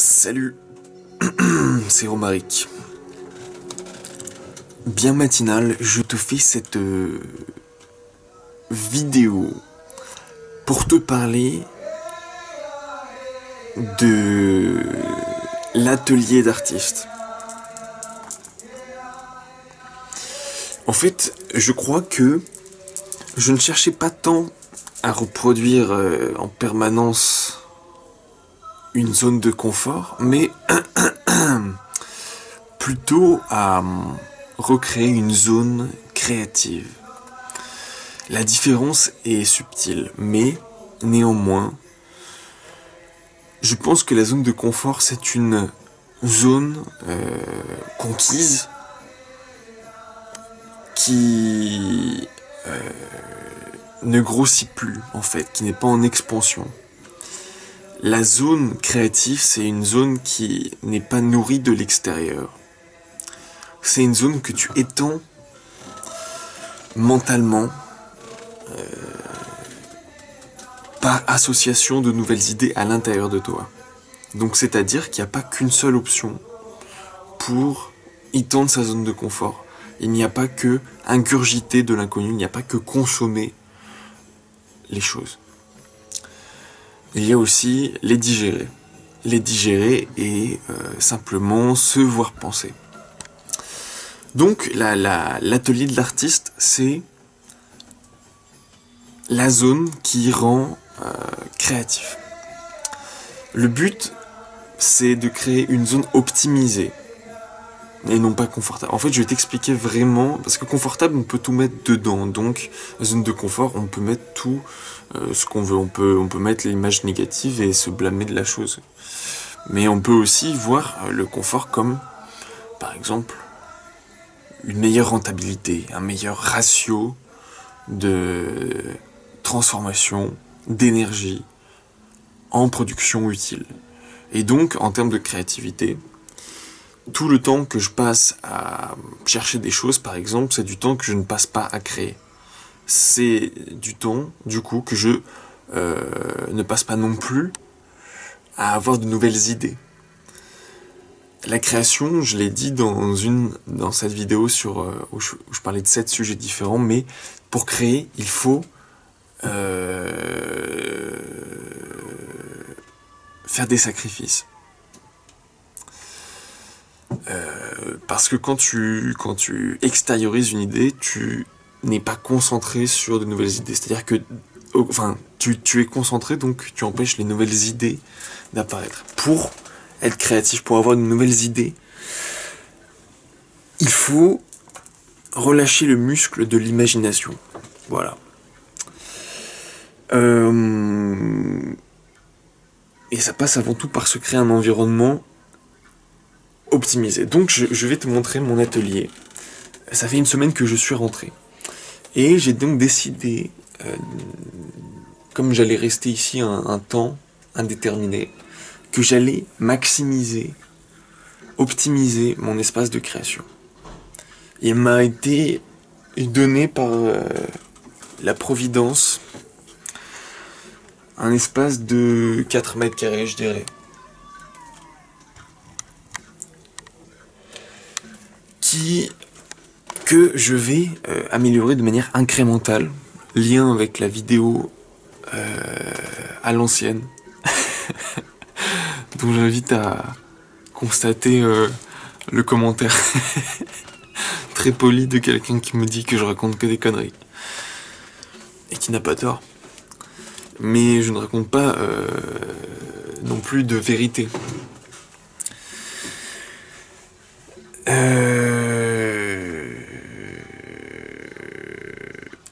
Salut, c'est Romaric. Bien matinal, je te fais cette vidéo pour te parler de l'atelier d'artiste. En fait, je crois que je ne cherchais pas tant à reproduire en permanence une zone de confort, mais plutôt à recréer une zone créative. La différence est subtile, mais néanmoins, je pense que la zone de confort, c'est une zone conquise qui ne grossit plus, en fait, qui n'est pas en expansion. La zone créative, c'est une zone qui n'est pas nourrie de l'extérieur. C'est une zone que tu étends mentalement par association de nouvelles idées à l'intérieur de toi. Donc c'est-à-dire qu'il n'y a pas qu'une seule option pour étendre sa zone de confort. Il n'y a pas que ingurgiter de l'inconnu, il n'y a pas que consommer les choses. Il y a aussi les digérer. Les digérer et simplement se voir penser. Donc l'atelier de l'artiste, c'est la zone qui rend créatif. Le but, c'est de créer une zone optimisée et non pas confortable. En fait, je vais t'expliquer vraiment, parce que confortable, on peut tout mettre dedans. Donc, zone de confort, on peut mettre tout ce qu'on veut. On peut mettre l'image négative et se blâmer de la chose. Mais on peut aussi voir le confort comme, par exemple, une meilleure rentabilité, un meilleur ratio de transformation d'énergie en production utile. Et donc, en termes de créativité, tout le temps que je passe à chercher des choses, par exemple, c'est du temps que je ne passe pas à créer. C'est du temps, du coup, que je ne passe pas non plus à avoir de nouvelles idées. La création, je l'ai dit dans cette vidéo où je parlais de 7 sujets différents, mais pour créer, il faut faire des sacrifices. Parce que quand tu extériorises une idée, tu n'es pas concentré sur de nouvelles idées. C'est-à-dire que tu es concentré, donc tu empêches les nouvelles idées d'apparaître. Pour être créatif, pour avoir de nouvelles idées, il faut relâcher le muscle de l'imagination. Voilà. Et ça passe avant tout par se créer un environnement optimisé. Donc je vais te montrer mon atelier. Ça fait une semaine que je suis rentré. Et j'ai donc décidé, comme j'allais rester ici un temps indéterminé, que j'allais maximiser, optimiser mon espace de création. Il m'a été donné par la Providence un espace de 4 mètres carrés, je dirais. Que je vais améliorer de manière incrémentale, lien avec la vidéo à l'ancienne, dont j'invite à constater le commentaire très poli de quelqu'un qui me dit que je raconte que des conneries, et qui n'a pas tort. Mais je ne raconte pas non plus de vérité.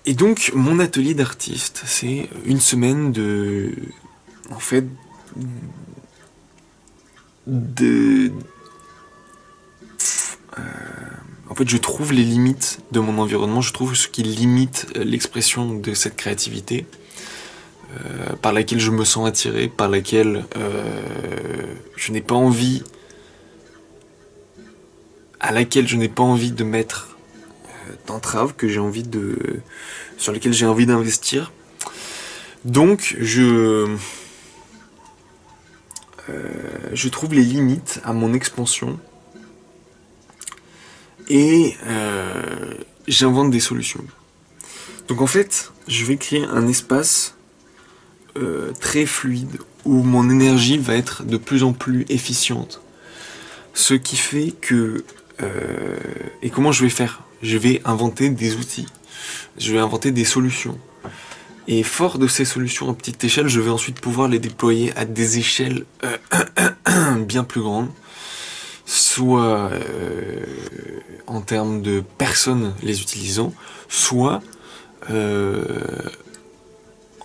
Et donc, mon atelier d'artiste, c'est une semaine en fait, je trouve les limites de mon environnement, je trouve ce qui limite l'expression de cette créativité, par laquelle je me sens attiré, par laquelle je n'ai pas envie, à laquelle je n'ai pas envie de mettre d'entraves, sur lesquelles j'ai envie d'investir. Donc je trouve les limites à mon expansion et j'invente des solutions. Donc en fait, je vais créer un espace très fluide où mon énergie va être de plus en plus efficiente. Ce qui fait que... et comment je vais faire? Je vais inventer des outils. Je vais inventer des solutions. Et fort de ces solutions à petite échelle, je vais ensuite pouvoir les déployer à des échelles bien plus grandes. Soit en termes de personnes les utilisant, soit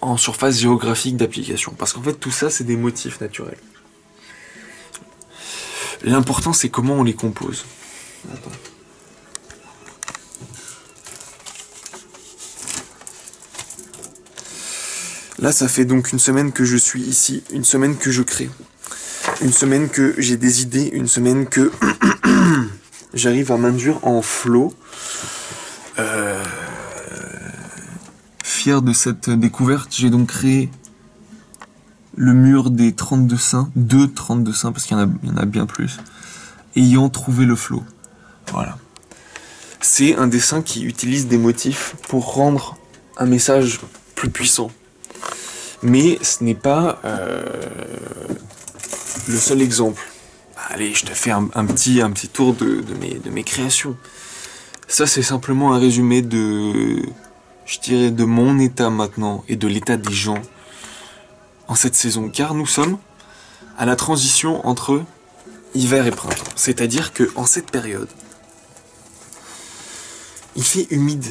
en surface géographique d'application. Parce qu'en fait, tout ça, c'est des motifs naturels. L'important, c'est comment on les compose. Attends. Là, ça fait donc une semaine que je suis ici, une semaine que je crée, une semaine que j'ai des idées, une semaine que j'arrive à m'induire en flow. Fier de cette découverte, j'ai donc créé le mur des 32 seins, 32 seins, parce qu'il y en a bien plus, ayant trouvé le flow. Voilà. C'est un dessin qui utilise des motifs pour rendre un message plus puissant. Mais ce n'est pas le seul exemple. Allez, je te fais un petit tour de mes créations. Ça, c'est simplement un résumé de, je dirais, de mon état maintenant et de l'état des gens en cette saison. Car nous sommes à la transition entre hiver et printemps. C'est-à-dire qu'en cette période, il fait humide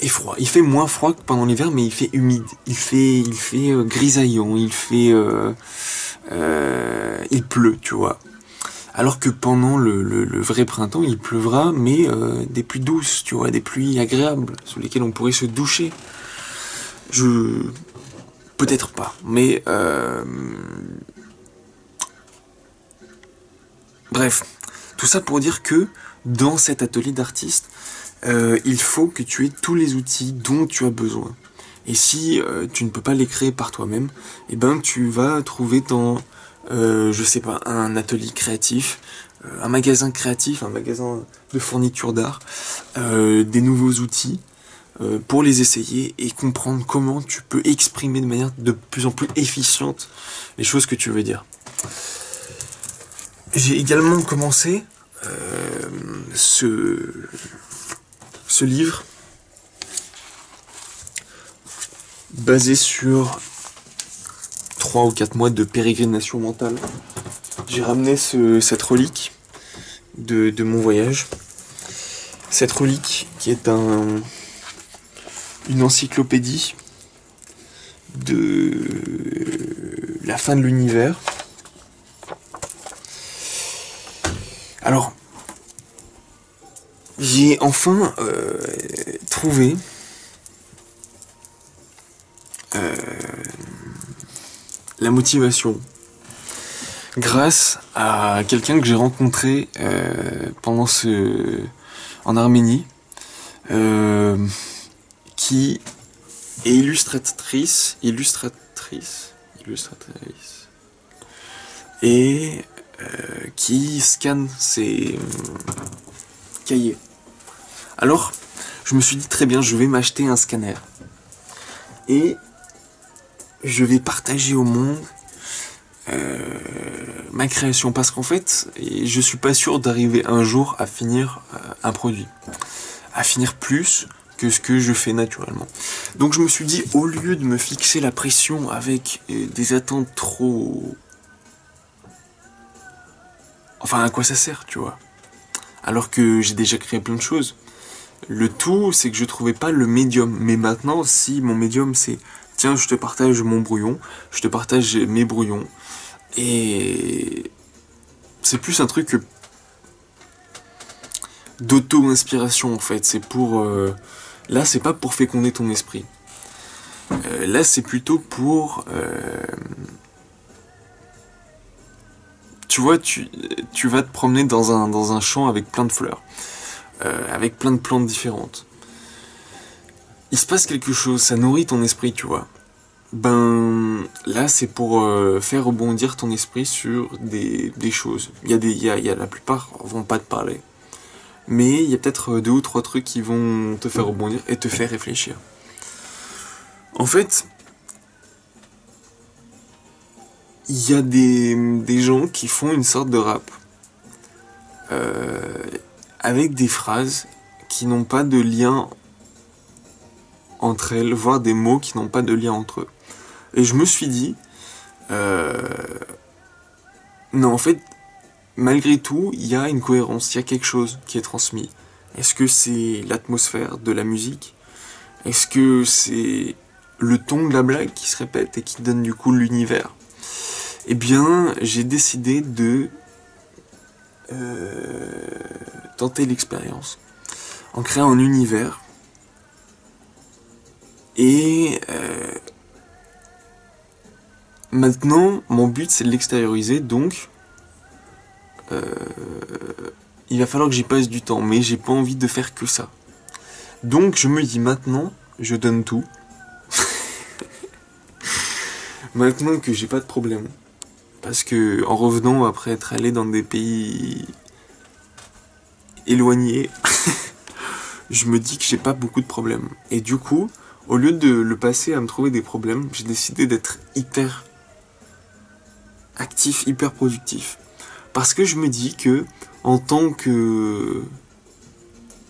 et froid. Il fait moins froid que pendant l'hiver, mais il fait humide. Il fait grisaillant. Il pleut, tu vois. Alors que pendant le vrai printemps, il pleuvra, mais des pluies douces, tu vois, des pluies agréables, sous lesquelles on pourrait se doucher. Peut-être pas, mais... Bref, tout ça pour dire que dans cet atelier d'artiste, il faut que tu aies tous les outils dont tu as besoin. Et si tu ne peux pas les créer par toi-même, eh ben tu vas trouver dans... je sais pas, un atelier créatif, un magasin créatif, un magasin de fourniture d'art, des nouveaux outils pour les essayer et comprendre comment tu peux exprimer de manière de plus en plus efficiente les choses que tu veux dire. J'ai également commencé ce livre basé sur 3 ou 4 mois de pérégrination mentale. J'ai ramené cette relique de mon voyage. Cette relique qui est une encyclopédie de la fin de l'univers. Alors, j'ai enfin trouvé la motivation grâce à quelqu'un que j'ai rencontré en Arménie, qui est illustratrice, et qui scanne ses cahiers. Alors, je me suis dit très bien, je vais m'acheter un scanner et je vais partager au monde ma création, parce qu'en fait, je suis pas sûr d'arriver un jour à finir un produit, à finir plus que ce que je fais naturellement. Donc je me suis dit, au lieu de me fixer la pression avec des attentes trop... Enfin, à quoi ça sert, tu vois? Alors que j'ai déjà créé plein de choses. Le tout, c'est que je trouvais pas le médium. Mais maintenant, si mon médium, c'est... Tiens, je te partage mon brouillon, je te partage mes brouillons. Et... c'est plus un truc d'auto-inspiration, en fait. C'est pour... Là, c'est pas pour féconder ton esprit. Là, c'est plutôt pour... Tu vois, tu vas te promener dans un champ avec plein de fleurs, avec plein de plantes différentes. Il se passe quelque chose, ça nourrit ton esprit, tu vois. Ben là c'est pour faire rebondir ton esprit sur des choses. Il y a la plupart vont pas te parler. Mais il y a peut-être deux ou trois trucs qui vont te faire rebondir et te faire réfléchir. En fait, il y a des gens qui font une sorte de rap euh, avec des phrases qui n'ont pas de lien entre elles, voire des mots qui n'ont pas de lien entre eux. Et je me suis dit, euh, non, en fait, malgré tout, il y a une cohérence, il y a quelque chose qui est transmis. Est-ce que c'est l'atmosphère de la musique? Est-ce que c'est le ton de la blague qui se répète et qui donne du coup l'univers? Eh bien, j'ai décidé de tenter l'expérience en créant un univers et maintenant, mon but c'est de l'extérioriser, donc il va falloir que j'y passe du temps, mais j'ai pas envie de faire que ça. Donc je me dis maintenant, je donne tout. Maintenant que j'ai pas de problème. Parce que en revenant après être allé dans des pays éloignés, je me dis que j'ai pas beaucoup de problèmes. Et du coup, au lieu de le passer à me trouver des problèmes, j'ai décidé d'être hyper actif, hyper productif. Parce que je me dis que en tant que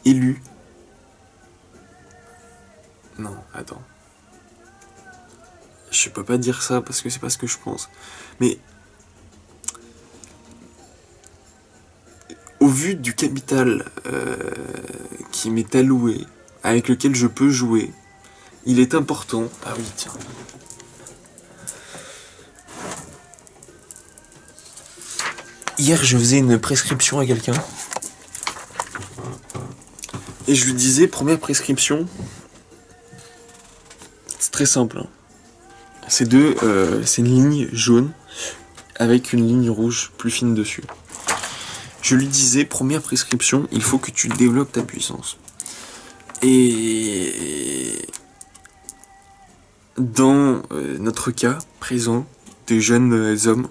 élu, non, attends. Je peux pas dire ça parce que c'est pas ce que je pense. Mais au vu du capital qui m'est alloué, avec lequel je peux jouer, il est important. Ah oui, tiens. Hier, je faisais une prescription à quelqu'un. Et je lui disais, première prescription, c'est très simple. Hein. C'est une ligne jaune avec une ligne rouge plus fine dessus. Je lui disais, première prescription, il faut que tu développes ta puissance. Et dans notre cas présent, des jeunes hommes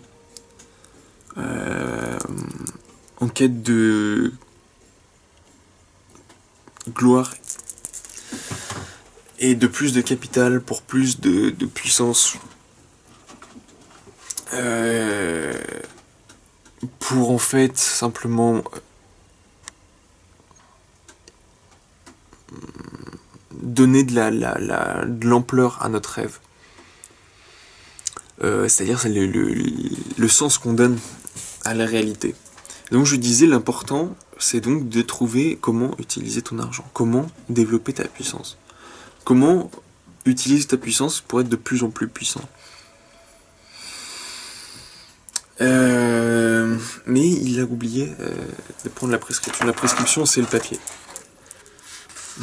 en quête de gloire et de plus de capital pour plus de puissance, pour en fait simplement donner de l'ampleur à notre rêve. C'est-à-dire c'est le sens qu'on donne à la réalité. Donc je disais, l'important, c'est donc de trouver comment utiliser ton argent, comment développer ta puissance, comment utiliser ta puissance pour être de plus en plus puissant. Mais il a oublié de prendre la prescription. La prescription, c'est le papier.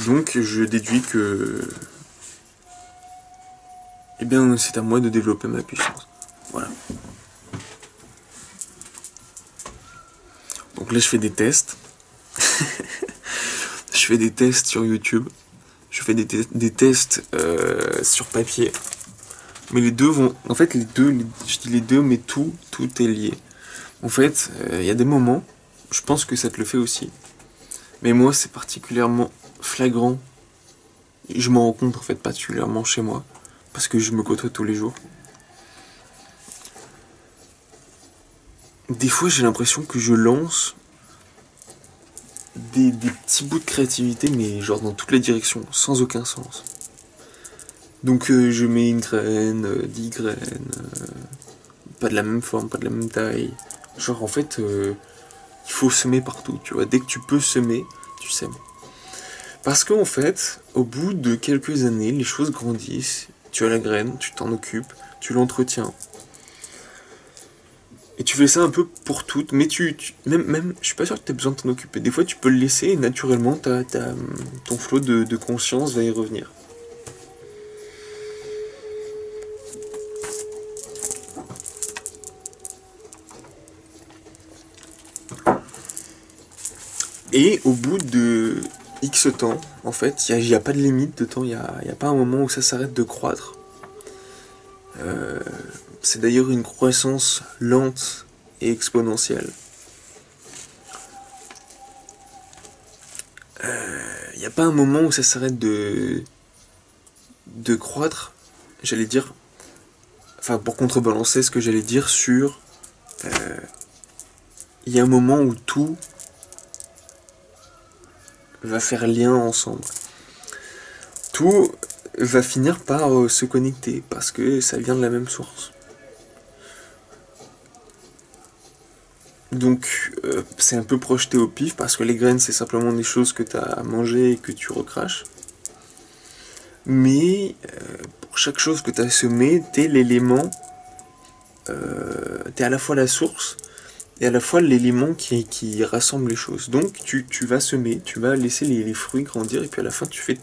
Donc je déduis que eh bien, c'est à moi de développer ma puissance. Voilà. Donc là, je fais des tests. Je fais des tests sur YouTube. Je fais des tests sur papier. Mais les deux vont... En fait, je dis les deux, mais tout est lié. En fait, il y a des moments, je pense que ça te le fait aussi. Mais moi, c'est particulièrement flagrant. Je m'en rends compte, en fait, particulièrement chez moi. Parce que je me côtoie tous les jours. Des fois, j'ai l'impression que je lance des petits bouts de créativité, mais genre dans toutes les directions, sans aucun sens. Donc je mets une graine, 10 graines, pas de la même forme, pas de la même taille. Genre en fait, il faut semer partout, tu vois. Dès que tu peux semer, tu sèmes. Parce qu'en fait, au bout de quelques années, les choses grandissent. Tu as la graine, tu t'en occupes, tu l'entretiens. Et tu fais ça un peu pour toutes, mais même, je suis pas sûr que tu aies besoin de t'en occuper. Des fois, tu peux le laisser et naturellement, ton flot de conscience va y revenir. Et au bout de X temps, en fait, il n'y a pas de limite de temps, il n'y a pas un moment où ça s'arrête de croître. C'est d'ailleurs une croissance lente et exponentielle. Il n'y a pas un moment où ça s'arrête de croître, j'allais dire, enfin pour contrebalancer ce que j'allais dire sur... Il y a un moment où tout va faire lien ensemble. Tout va finir par se connecter parce que ça vient de la même source. Donc c'est un peu projeté au pif parce que les graines c'est simplement des choses que tu as à manger et que tu recraches. Mais pour chaque chose que tu as semé, t'es l'élément, t'es à la fois la source et à la fois l'élément qui rassemble les choses. Donc tu vas semer, tu vas laisser les fruits grandir et puis à la fin tu fais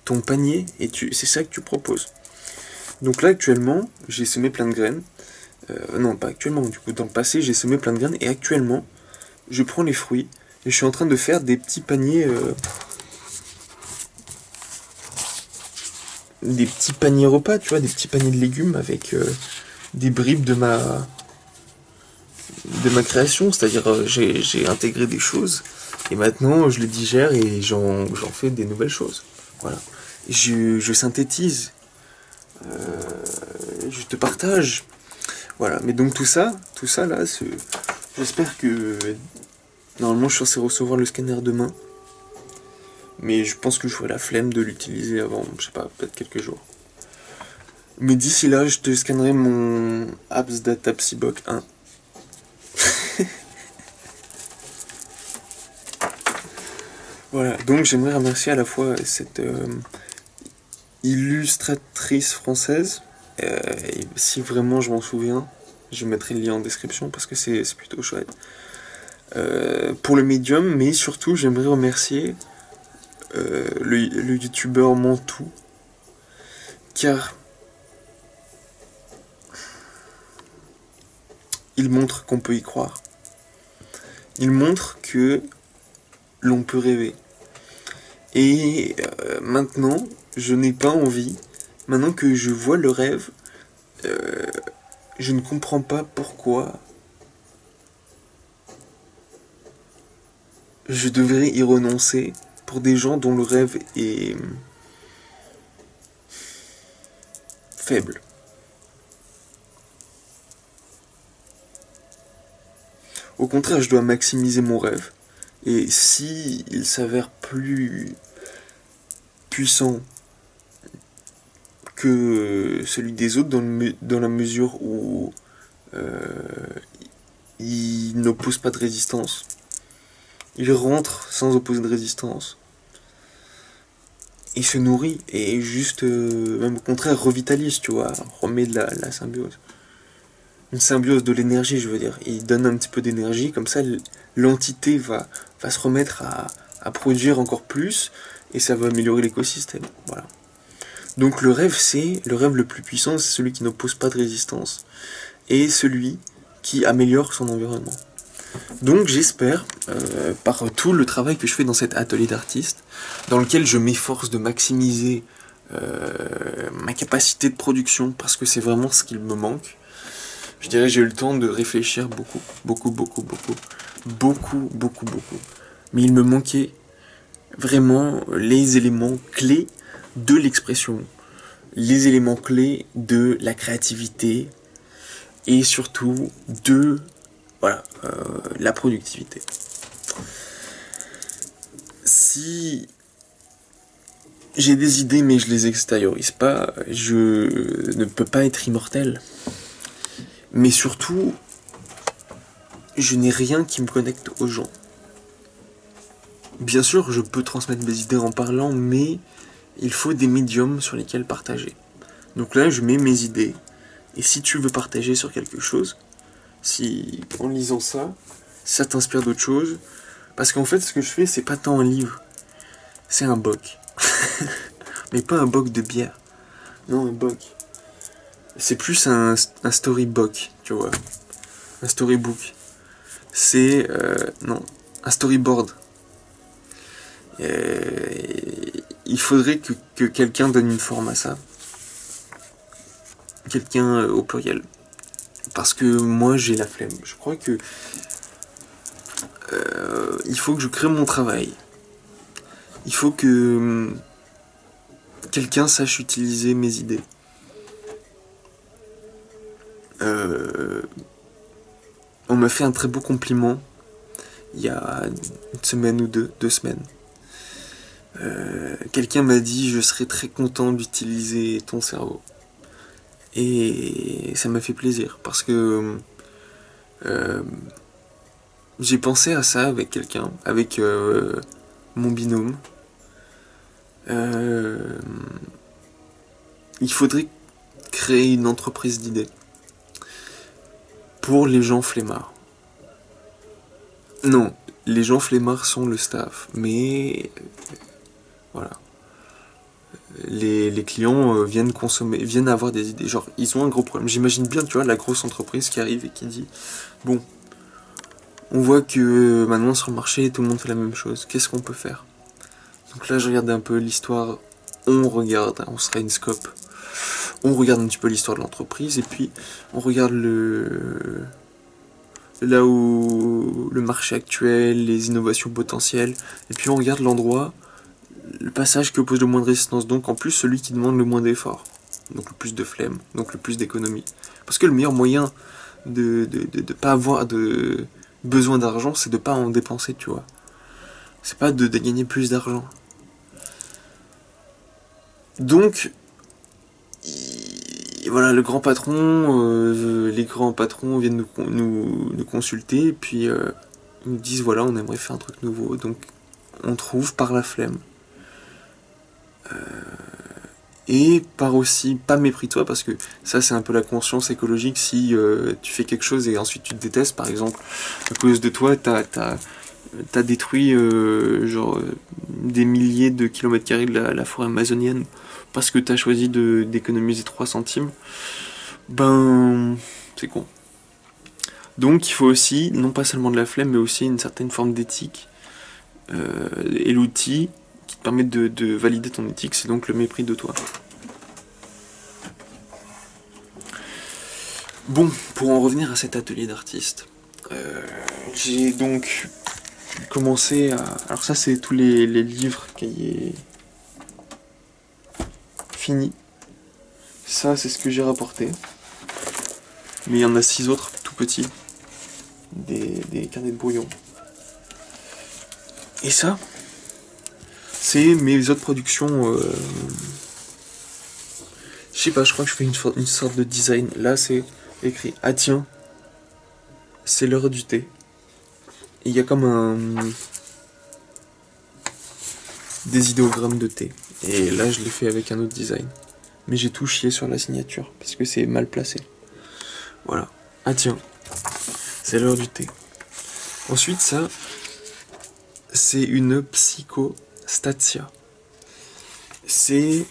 ton panier et c'est ça que tu proposes. Donc là actuellement j'ai semé plein de graines. Non, pas actuellement, du coup, dans le passé, j'ai semé plein de graines, et actuellement, je prends les fruits, et je suis en train de faire des petits paniers, repas, tu vois, des petits paniers de légumes avec des bribes de ma création, c'est-à-dire j'ai intégré des choses, et maintenant, je les digère, et j'en fais des nouvelles choses, voilà. Je synthétise, je te partage. Voilà, mais donc tout ça là, j'espère que... Normalement, je suis censé recevoir le scanner demain. Mais je pense que j'aurai la flemme de l'utiliser avant, je sais pas, peut-être quelques jours. Mais d'ici là, je te scannerai mon Apps Data Psyboc 1. Voilà, donc j'aimerais remercier à la fois cette illustratrice française. Et si vraiment je m'en souviens, je mettrai le lien en description parce que c'est plutôt chouette. Pour le médium, mais surtout j'aimerais remercier le youtubeur Mantou, car il montre qu'on peut y croire. Il montre que l'on peut rêver. Et maintenant, je n'ai pas envie, maintenant que je vois le rêve, je ne comprends pas pourquoi je devrais y renoncer pour des gens dont le rêve est faible. Au contraire, je dois maximiser mon rêve. Et si il s'avère plus puissant que celui des autres dans la mesure où il n'oppose pas de résistance, il rentre sans opposer de résistance, il se nourrit et juste, même au contraire, revitalise, tu vois, remet de la symbiose. Une symbiose de l'énergie, je veux dire. Il donne un petit peu d'énergie, comme ça l'entité va se remettre à produire encore plus, et ça va améliorer l'écosystème. Voilà. Donc le rêve le plus puissant, c'est celui qui n'oppose pas de résistance, et celui qui améliore son environnement. Donc j'espère, par tout le travail que je fais dans cet atelier d'artiste, dans lequel je m'efforce de maximiser ma capacité de production, parce que c'est vraiment ce qu'il me manque, je dirais j'ai eu le temps de réfléchir beaucoup. Mais il me manquait vraiment les éléments clés de l'expression, les éléments clés de la créativité et surtout de la productivité. Si j'ai des idées mais je les extériorise pas, je ne peux pas être immortel. Mais surtout, je n'ai rien qui me connecte aux gens. Bien sûr, je peux transmettre mes idées en parlant, mais il faut des médiums sur lesquels partager. Donc là, je mets mes idées. Et si tu veux partager sur quelque chose, si en lisant ça, ça t'inspire d'autres choses, parce qu'en fait, ce que je fais, c'est pas tant un livre, c'est un boc. Mais pas un boc de bière. Non, un boc. C'est plus un storybook, tu vois. Un storybook. C'est... non, un storyboard. Il faudrait que quelqu'un donne une forme à ça. quelqu'un au pluriel. Parce que moi j'ai la flemme. Je crois que il faut que je crée mon travail. Il faut que quelqu'un sache utiliser mes idées. On m'a fait un très beau compliment il y a une semaine ou deux semaines. Quelqu'un m'a dit je serais très content d'utiliser ton cerveau. Et ça m'a fait plaisir parce que j'ai pensé à ça avec quelqu'un, avec mon binôme. Il faudrait créer une entreprise d'idées pour les gens flemmards. Non, les gens flemmards sont le staff, mais voilà. Les clients viennent consommer, viennent avoir des idées. Genre, ils ont un gros problème. J'imagine bien, tu vois, la grosse entreprise qui arrive et qui dit bon, on voit que maintenant sur le marché, tout le monde fait la même chose. Qu'est-ce qu'on peut faire? Donc là, je regarde un peu l'histoire. On regarde, on sera une scope. On regarde un petit peu l'histoire de l'entreprise et puis on regarde là où le marché actuel, les innovations potentielles, et puis on regarde l'endroit, le passage qui oppose le moins de résistance, donc en plus celui qui demande le moins d'efforts, donc le plus de flemme, donc le plus d'économie. Parce que le meilleur moyen de pas avoir de besoin d'argent, c'est de pas en dépenser, tu vois. C'est pas de gagner plus d'argent. Donc, voilà, le grand patron, les grands patrons viennent nous consulter, et puis ils nous disent voilà, on aimerait faire un truc nouveau, donc on trouve par la flemme. Et par aussi, pas mépris de toi, parce que ça c'est un peu la conscience écologique, si tu fais quelque chose et ensuite tu te détestes, par exemple, à cause de toi, t'as détruit genre des milliers de kilomètres carrés de la forêt amazonienne, parce que t'as choisi d'économiser 3 centimes, ben c'est con. Donc il faut aussi, non pas seulement de la flemme, mais aussi une certaine forme d'éthique. Et l'outil qui te permet de valider ton éthique, c'est donc le mépris de toi. Bon, pour en revenir à cet atelier d'artiste, j'ai donc commencé à... Alors ça, c'est tous les livres, cahiers finis. Ça, c'est ce que j'ai rapporté. Mais il y en a 6 autres, tout petits. Des carnets de brouillon. Et ça, c'est mes autres productions. Je sais pas, je crois que je fais une sorte de design. Là, c'est écrit ah tiens, c'est l'heure du thé. Et il y a comme des idéogrammes de thé. Et là, je l'ai fait avec un autre design. Mais j'ai tout chié sur la signature parce que c'est mal placé. Voilà. Ah tiens, c'est l'heure du thé. Ensuite, ça, c'est une psychostatia. C'est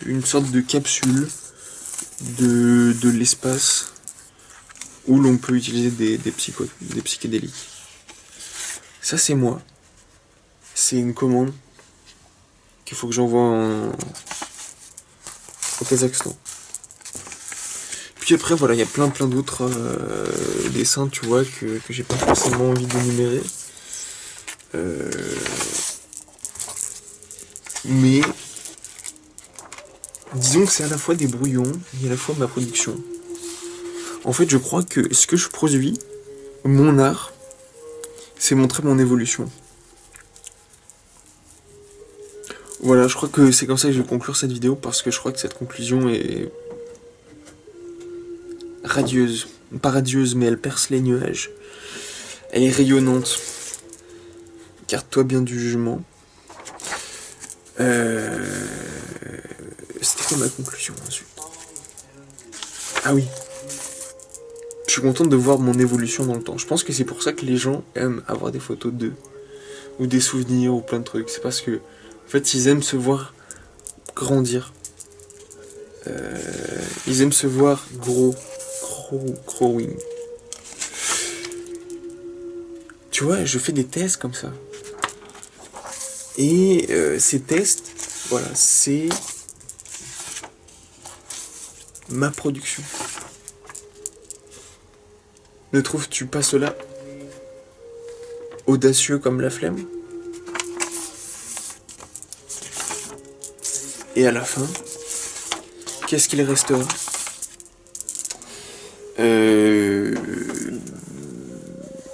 une sorte de capsule de l'espace où l'on peut utiliser des psychédéliques. Ça, c'est moi. C'est une commande qu'il faut que j'envoie au Kazakhstan. Puis après, voilà, il y a plein d'autres dessins, tu vois, que j'ai pas forcément envie d'énumérer. Mais disons que c'est à la fois des brouillons et à la fois ma production. En fait, je crois que ce que je produis, mon art, c'est montrer mon évolution. Voilà, je crois que c'est comme ça que je vais conclure cette vidéo, parce que je crois que cette conclusion est radieuse. Pas radieuse, mais elle perce les nuages. Elle est rayonnante. Garde-toi bien du jugement. C'était quoi ma conclusion ensuite? Ah oui. Je suis contente de voir mon évolution dans le temps. Je pense que c'est pour ça que les gens aiment avoir des photos d'eux. Ou des souvenirs, ou plein de trucs. C'est parce que, en fait, ils aiment se voir grandir. Ils aiment se voir growing. Tu vois, je fais des tests comme ça. Et ces tests, voilà, c'est ma production. Ne trouves-tu pas cela audacieux comme la flemme? Et à la fin, qu'est-ce qu'il restera?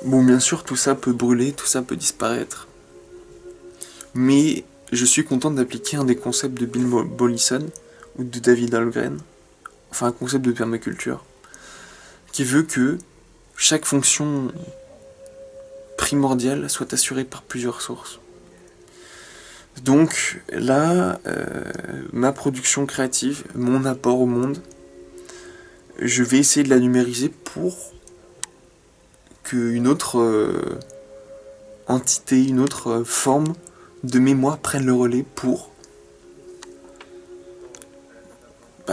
Bon, bien sûr, tout ça peut brûler, tout ça peut disparaître. Mais je suis content d'appliquer un des concepts de Bill Mollison ou de David Algren, enfin un concept de permaculture, qui veut que chaque fonction primordiale soit assurée par plusieurs sources. Donc là, ma production créative, mon apport au monde, je vais essayer de la numériser pour qu'une autre entité, une autre forme de mémoire prenne le relais pour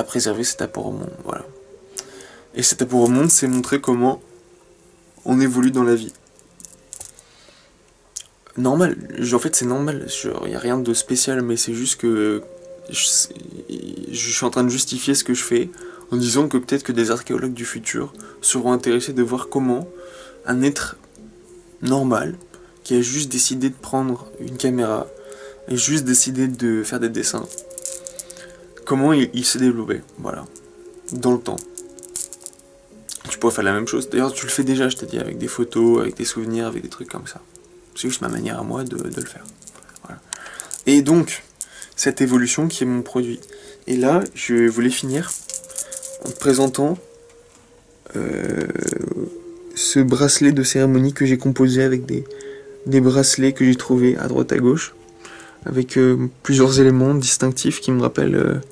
préserver cet apport au monde. Voilà. Et cet apport au monde, c'est montrer comment on évolue dans la vie. Normal, en fait c'est normal, il n'y a rien de spécial, mais c'est juste que je suis en train de justifier ce que je fais en disant que peut-être que des archéologues du futur seront intéressés de voir comment un être normal qui a juste décidé de prendre une caméra et juste décidé de faire des dessins, comment il s'est développé, voilà, dans le temps. Tu pourrais faire la même chose, d'ailleurs tu le fais déjà, je t'ai dit, avec des photos, avec des souvenirs, avec des trucs comme ça. C'est juste ma manière à moi de le faire. Voilà. Et donc, cette évolution qui est mon produit. Et là, je voulais finir en te présentant ce bracelet de cérémonie que j'ai composé avec des bracelets que j'ai trouvés à droite à gauche, avec plusieurs éléments distinctifs qui me rappellent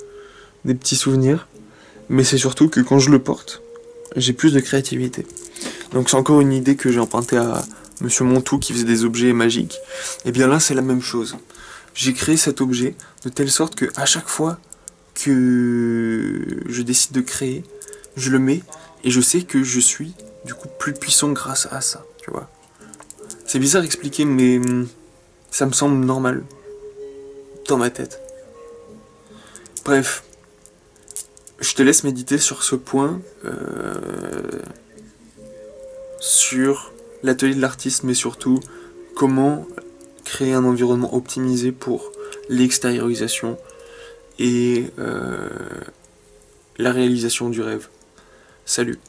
des petits souvenirs. Mais c'est surtout que quand je le porte, j'ai plus de créativité. Donc c'est encore une idée que j'ai empruntée à Monsieur Montou qui faisait des objets magiques. Et bien là c'est la même chose. J'ai créé cet objet de telle sorte que à chaque fois que je décide de créer, je le mets et je sais que je suis du coup plus puissant grâce à ça, tu vois. C'est bizarre à expliquer mais ça me semble normal dans ma tête. Bref, je te laisse méditer sur ce point, sur l'atelier de l'artiste, mais surtout comment créer un environnement optimisé pour l'extériorisation et la réalisation du rêve. Salut.